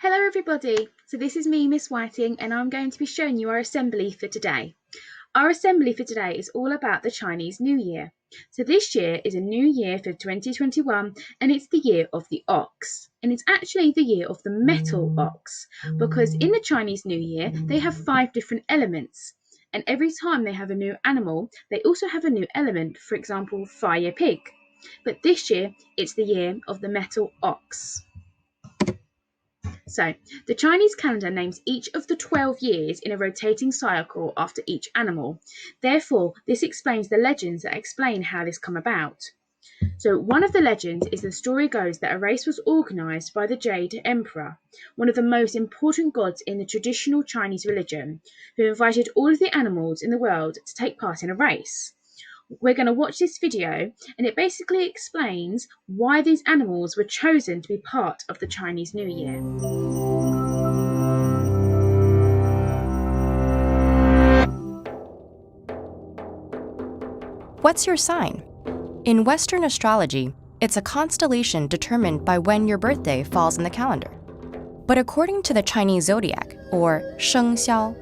Hello everybody, so this is me, Miss Whiting, and I'm going to be showing you our assembly for today. Our assembly for today is all about the Chinese New Year. So this year is a new year for 2021 and it's the year of the ox. And it's actually the year of the metal ox because in the Chinese New Year they have 5 different elements. And every time they have a new animal, they also have a new element, for example, fire pig. But this year it's the year of the metal ox. So, the Chinese calendar names each of the 12 years in a rotating cycle after each animal. Therefore, this explains the legends that explain how this come about. So, one of the legends is the story goes that a race was organized by the Jade Emperor, one of the most important gods in the traditional Chinese religion, who invited all of the animals in the world to take part in a race. We're going to watch this video and it basically explains why these animals were chosen to be part of the Chinese New Year. What's your sign? In Western astrology, it's a constellation determined by when your birthday falls in the calendar. But according to the Chinese Zodiac, or Sheng Xiao,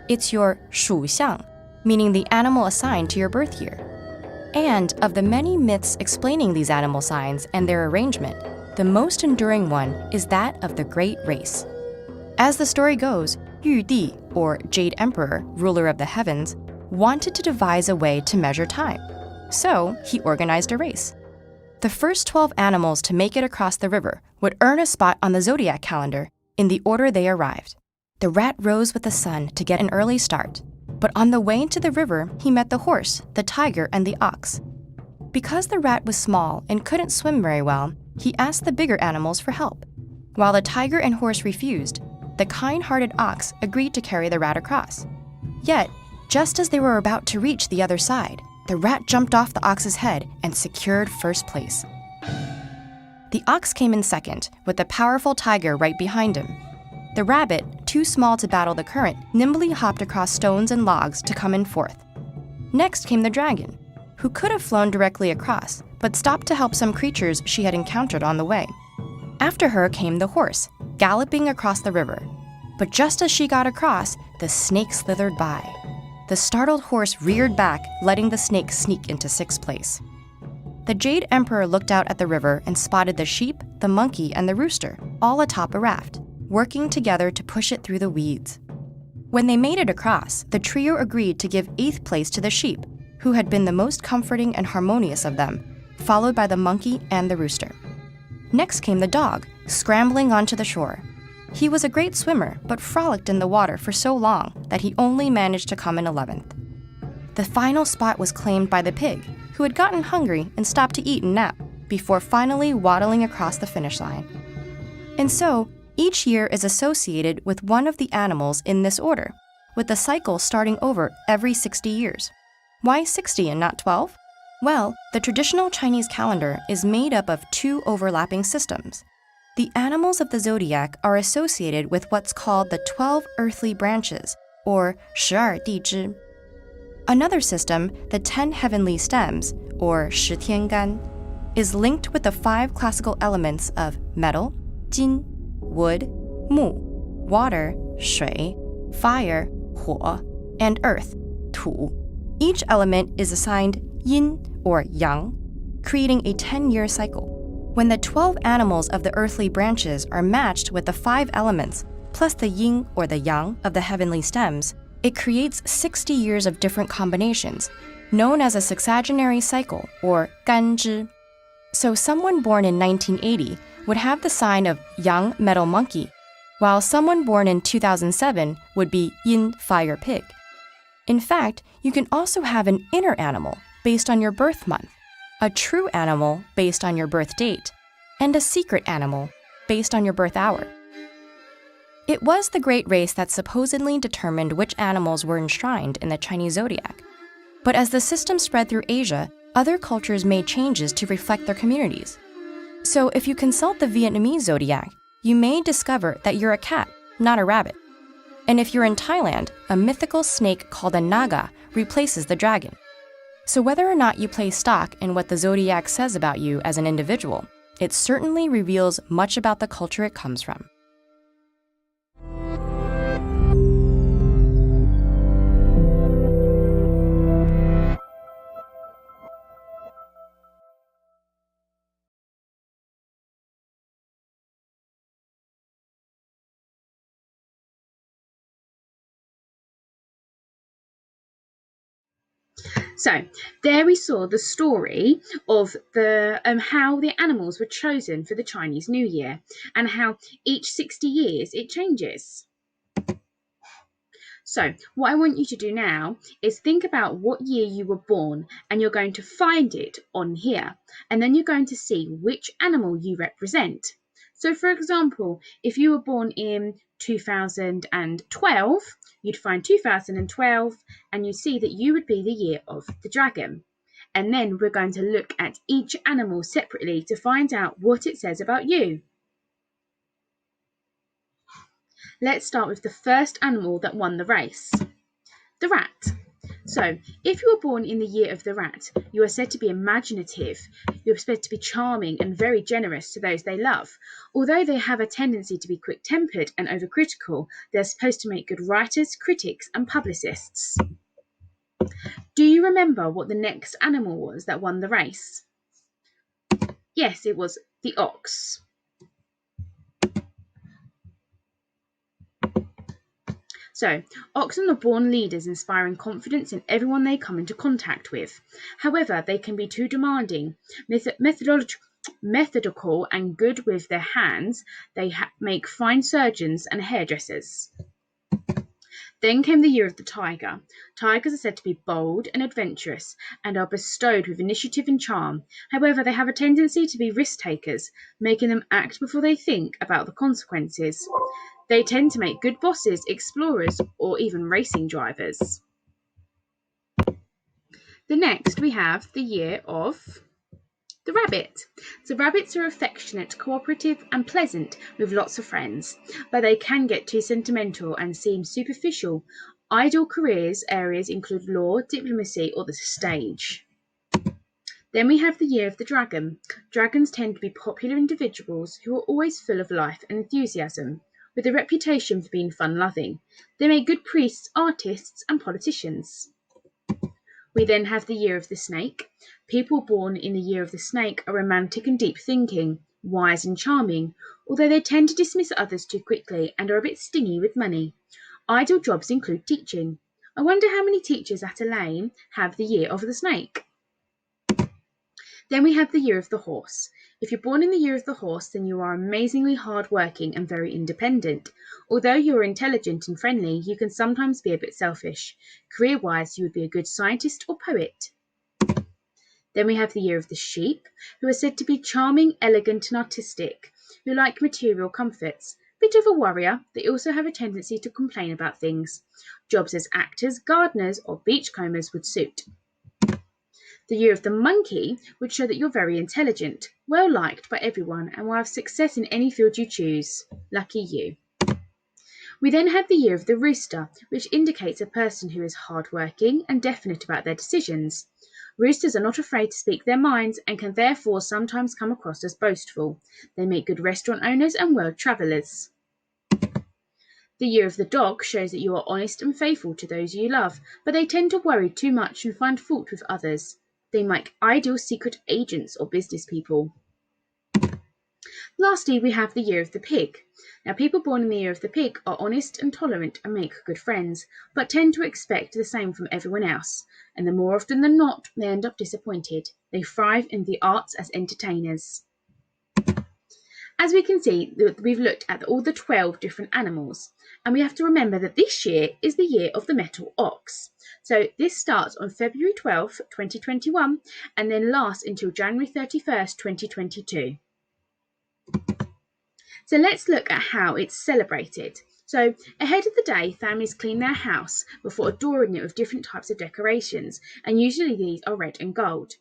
it's your Shu Xiang, meaning the animal assigned to your birth year. And of the many myths explaining these animal signs and their arrangement, the most enduring one is that of the Great Race. As the story goes, Yu Di, or Jade Emperor, ruler of the heavens, wanted to devise a way to measure time. So he organized a race. The first 12 animals to make it across the river would earn a spot on the Zodiac calendar in the order they arrived. The rat rose with the sun to get an early start. But on the way to the river, he met the horse, the tiger, and the ox. Because the rat was small and couldn't swim very well, he asked the bigger animals for help. While the tiger and horse refused, the kind-hearted ox agreed to carry the rat across. Yet, just as they were about to reach the other side, the rat jumped off the ox's head and secured first place. The ox came in second, with the powerful tiger right behind him. The rabbit, too small to battle the current, nimbly hopped across stones and logs to come in fourth. Next came the dragon, who could have flown directly across, but stopped to help some creatures she had encountered on the way. After her came the horse, galloping across the river. But just as she got across, the snake slithered by. The startled horse reared back, letting the snake sneak into sixth place. The Jade Emperor looked out at the river and spotted the sheep, the monkey, and the rooster, all atop a raft, working together to push it through the weeds. When they made it across, the trio agreed to give 8th place to the sheep, who had been the most comforting and harmonious of them, followed by the monkey and the rooster. Next came the dog, scrambling onto the shore. He was a great swimmer, but frolicked in the water for so long that he only managed to come in 11th. The final spot was claimed by the pig, who had gotten hungry and stopped to eat and nap, before finally waddling across the finish line. And so, each year is associated with one of the animals in this order, with the cycle starting over every 60 years. Why 60 and not 12? Well, the traditional Chinese calendar is made up of 2 overlapping systems. The animals of the zodiac are associated with what's called the 12 earthly branches, or 12 地支. Another system, the 10 heavenly stems, or 十天干, is linked with the 5 classical elements of metal, 金, wood, 木, water, 水, fire, 火, and earth, 土. Each element is assigned yin or yang, creating a 10-year cycle. When the 12 animals of the earthly branches are matched with the 5 elements, plus the yin or the yang of the heavenly stems, it creates 60 years of different combinations, known as a sexagenary cycle, or 干支. So someone born in 1980 would have the sign of Yang Metal Monkey, while someone born in 2007 would be Yin Fire Pig. In fact, you can also have an inner animal based on your birth month, a true animal based on your birth date, and a secret animal based on your birth hour. It was the Great Race that supposedly determined which animals were enshrined in the Chinese zodiac. But as the system spread through Asia, other cultures made changes to reflect their communities. So if you consult the Vietnamese zodiac, you may discover that you're a cat, not a rabbit. And if you're in Thailand, a mythical snake called a naga replaces the dragon. So whether or not you place stock in what the zodiac says about you as an individual, it certainly reveals much about the culture it comes from. So there we saw the story of the how the animals were chosen for the Chinese New Year and how each 60 years it changes. So what I want you to do now is think about what year you were born, and you're going to find it on here, and then you're going to see which animal you represent. So for example, if you were born in 2012, you'd find 2012 and you see that you would be the year of the dragon. And then we're going to look at each animal separately to find out what it says about you. Let's start with the first animal that won the race, the rat. So, if you were born in the year of the rat, you are said to be imaginative. You are said to be charming and very generous to those they love. Although they have a tendency to be quick-tempered and overcritical, they're supposed to make good writers, critics, and publicists. Do you remember what the next animal was that won the race? Yes, it was the ox. So, oxen are born leaders, inspiring confidence in everyone they come into contact with. However, they can be too demanding, methodical and good with their hands. They make fine surgeons and hairdressers. Then came the year of the tiger. Tigers are said to be bold and adventurous and are bestowed with initiative and charm. However, they have a tendency to be risk takers, making them act before they think about the consequences. They tend to make good bosses, explorers, or even racing drivers. The next we have the year of the rabbit. So rabbits are affectionate, cooperative, and pleasant with lots of friends, but they can get too sentimental and seem superficial. Ideal careers areas include law, diplomacy, or the stage. Then we have the year of the dragon. Dragons tend to be popular individuals who are always full of life and enthusiasm, with a reputation for being fun-loving. They make good priests, artists, and politicians. We then have the year of the snake. People born in the year of the snake are romantic and deep-thinking, wise and charming, although they tend to dismiss others too quickly and are a bit stingy with money. Ideal jobs include teaching. I wonder how many teachers at Elaine have the year of the snake. Then we have the year of the horse. If you're born in the year of the horse, then you are amazingly hard-working and very independent. Although you are intelligent and friendly, you can sometimes be a bit selfish. Career-wise, you would be a good scientist or poet. Then we have the year of the sheep, who are said to be charming, elegant, and artistic, who like material comforts. Bit of a worrier, they also have a tendency to complain about things. Jobs as actors, gardeners, or beachcombers would suit. The year of the monkey would show that you're very intelligent, well liked by everyone, and will have success in any field you choose. Lucky you. We then have the year of the rooster, which indicates a person who is hardworking and definite about their decisions. Roosters are not afraid to speak their minds and can therefore sometimes come across as boastful. They make good restaurant owners and world travellers. The year of the dog shows that you are honest and faithful to those you love, but they tend to worry too much and find fault with others. They make ideal secret agents or business people. Lastly, we have the year of the pig. Now, people born in the year of the pig are honest and tolerant and make good friends, but tend to expect the same from everyone else, and the more often than not, they end up disappointed. They thrive in the arts as entertainers. As we can see, we've looked at all the 12 different animals, and we have to remember that this year is the year of the metal ox. So this starts on February 12th, 2021, and then lasts until January 31st, 2022. So let's look at how it's celebrated. So ahead of the day, families clean their house before adoring it with different types of decorations, and usually these are red and gold.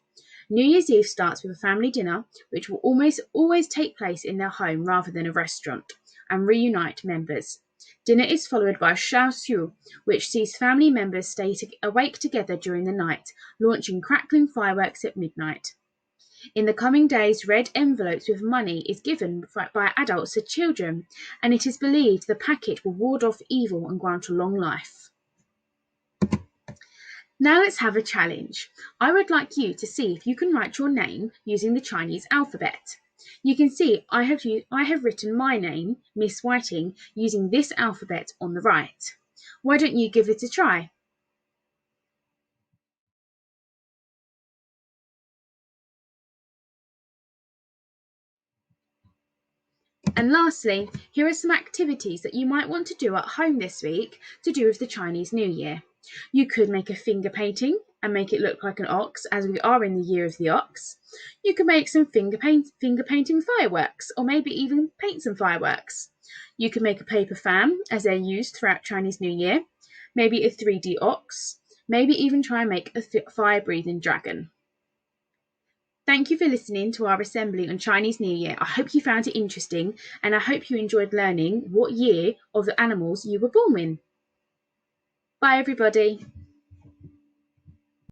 New Year's Eve starts with a family dinner, which will almost always take place in their home rather than a restaurant, and reunite members. Dinner is followed by a shao xiu, which sees family members stay awake together during the night, launching crackling fireworks at midnight. In the coming days, red envelopes with money is given by adults to children, and it is believed the packet will ward off evil and grant a long life. Now let's have a challenge. I would like you to see if you can write your name using the Chinese alphabet. You can see I have written my name, Miss Whiting, using this alphabet on the right. Why don't you give it a try? And lastly, here are some activities that you might want to do at home this week to do with the Chinese New Year. You could make a finger painting and make it look like an ox, as we are in the year of the ox. You could make some finger painting fireworks, or maybe even paint some fireworks. You could make a paper fan, as they're used throughout Chinese New Year, maybe a 3D ox, maybe even try and make a fire-breathing dragon. Thank you for listening to our assembly on Chinese New Year. I hope you found it interesting, and I hope you enjoyed learning what year of the animals you were born in. Bye, everybody.